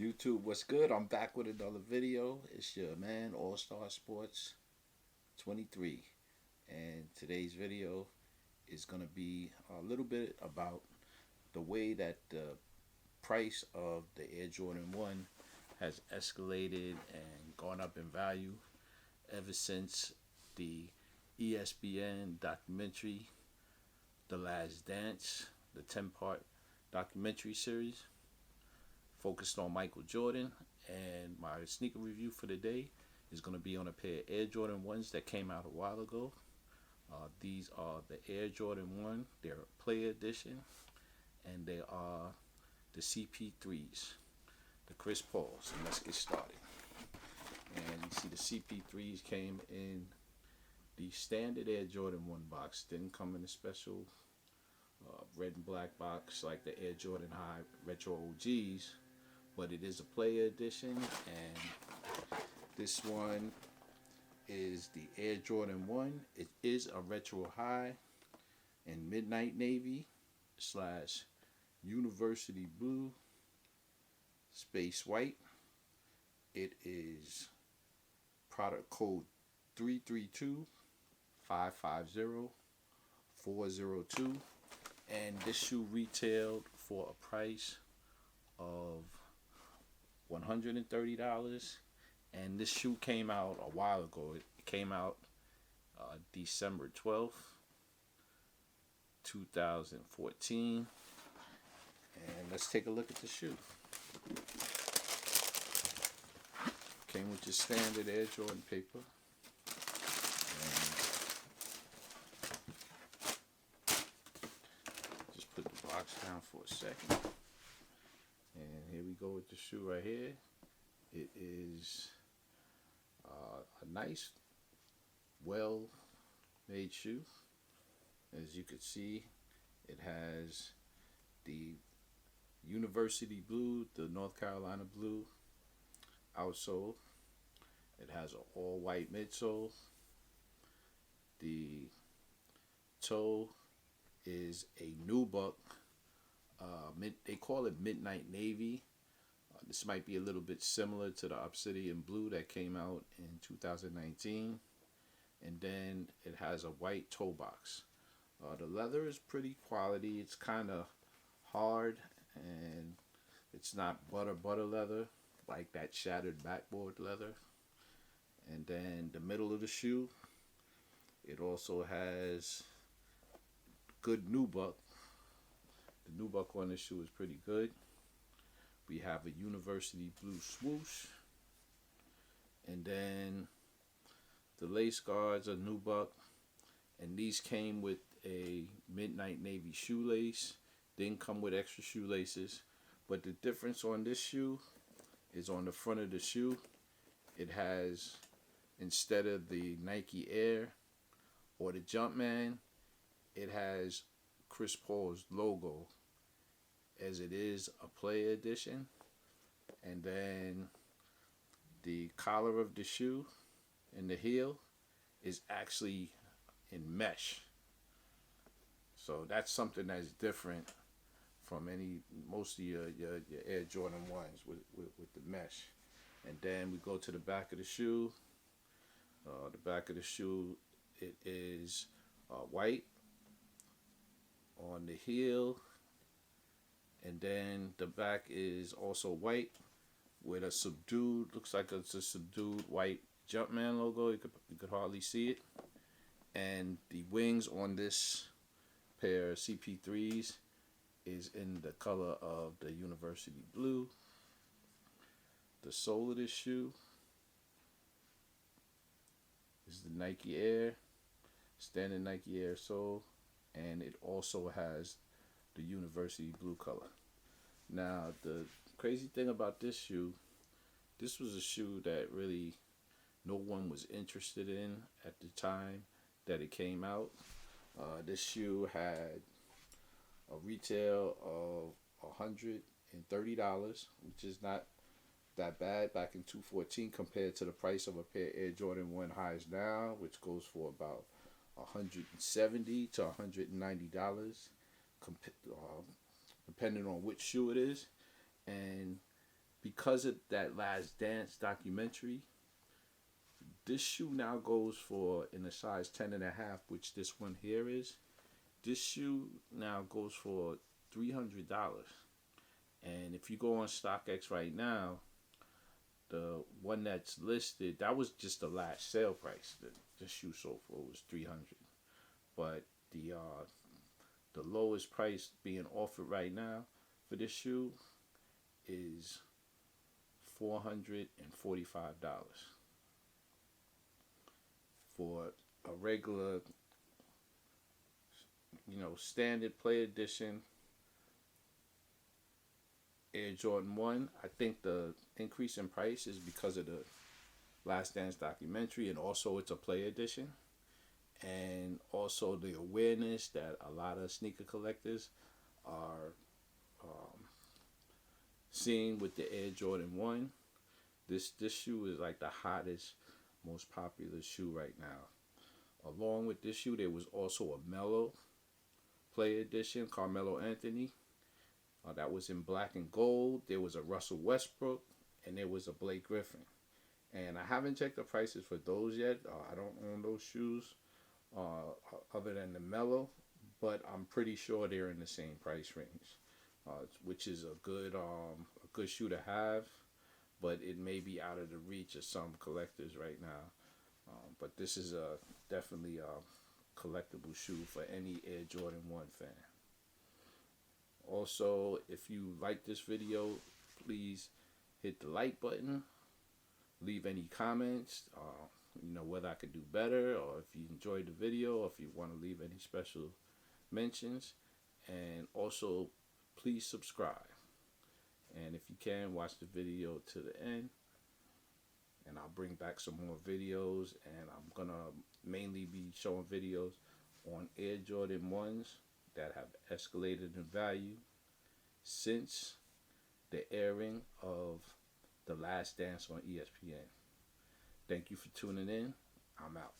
YouTube, what's good? I'm back with another video. It's your man, All Star Sports 23. And today's video is going to be a little bit about the way that the price of the Air Jordan 1 has escalated and gone up in value ever since the ESPN documentary, The Last Dance, the 10-part documentary series focused on Michael Jordan. And my sneaker review for the day is going to be on a pair of Air Jordan 1s that came out a while ago. These are the Air Jordan 1. They're a player edition, and they are the CP3s, the Chris Pauls. And let's get started. And you see the CP3s came in the standard Air Jordan 1 box. Didn't come in a special red and black box like the Air Jordan High Retro OGs, but it is a player edition. And this one is the Air Jordan 1. It is a retro high in midnight navy / university blue space white. It is product code 332-550-402, and this shoe retailed for a price of $130. And this shoe came out a while ago. It came out December 12th, 2014. And let's take a look at the shoe. Came with your standard Air Jordan paper. And just put the box down for a second. And here we go with the shoe right here. It is a nice, well-made shoe. As you can see, it has the university blue, the North Carolina blue outsole. It has an all-white midsole. The toe is a Nubuck. They call it midnight navy. This might be a little bit similar to the Obsidian Blue that came out in 2019. And then it has a white toe box. The leather is pretty quality. It's kind of hard, and it's not butter leather like that shattered backboard leather. And then the middle of the shoe, it also has good Nubuck. The Nubuck on this shoe is pretty good. We have a university blue swoosh, and then the lace guards are Nubuck, and these came with a midnight navy shoelace. Didn't come with extra shoelaces, but the difference on this shoe is on the front of the shoe. It has, instead of the Nike Air or the Jumpman, it has Chris Paul's logo, as it is a player edition. And then the collar of the shoe and the heel is actually in mesh. So that's something that's different from most of your Air Jordan 1s with the mesh. And then we go to the back of the shoe. The back of the shoe, it is white on the heel. And then the back is also white with a subdued, looks like it's a subdued white Jumpman logo. You could hardly see it. And the wings on this pair of CP3s is in the color of the university blue. The sole of this shoe is the Nike Air, standard Nike Air sole, and it also has the university blue color. Now, the crazy thing about this shoe, this was a shoe that really no one was interested in at the time that it came out. This shoe had a retail of $130, which is not that bad back in 2014 compared to the price of a pair of Air Jordan 1 highs now, which goes for about $170 to $190, depending on which shoe it is. And because of that Last Dance documentary, this shoe now goes for, in a size 10.5, which this one here is. This shoe now goes for $300. And if you go on StockX right now, the one that's listed, that was just the last sale price. The shoe sold for was $300. But the lowest price being offered right now for this shoe is $445 for a regular, standard play edition Air Jordan 1. I think the increase in price is because of the Last Dance documentary, and also it's a play edition. And also the awareness that a lot of sneaker collectors are seeing with the Air Jordan 1. This shoe is like the hottest, most popular shoe right now. Along with this shoe, there was also a Melo play edition, Carmelo Anthony. That was in black and gold. There was a Russell Westbrook, and there was a Blake Griffin. And I haven't checked the prices for those yet. I don't own those shoes other than the Melo, but I'm pretty sure they're in the same price range, which is a good shoe to have, but it may be out of the reach of some collectors right now. But this is definitely a collectible shoe for any Air Jordan 1 fan. Also, if you like this video, please hit the like button. Leave any comments, whether I could do better, or if you enjoyed the video, or if you want to leave any special mentions. And also, please subscribe. And if you can, watch the video to the end. And I'll bring back some more videos. And I'm going to mainly be showing videos on Air Jordan 1s that have escalated in value since the airing of The Last Dance on ESPN. Thank you for tuning in. I'm out.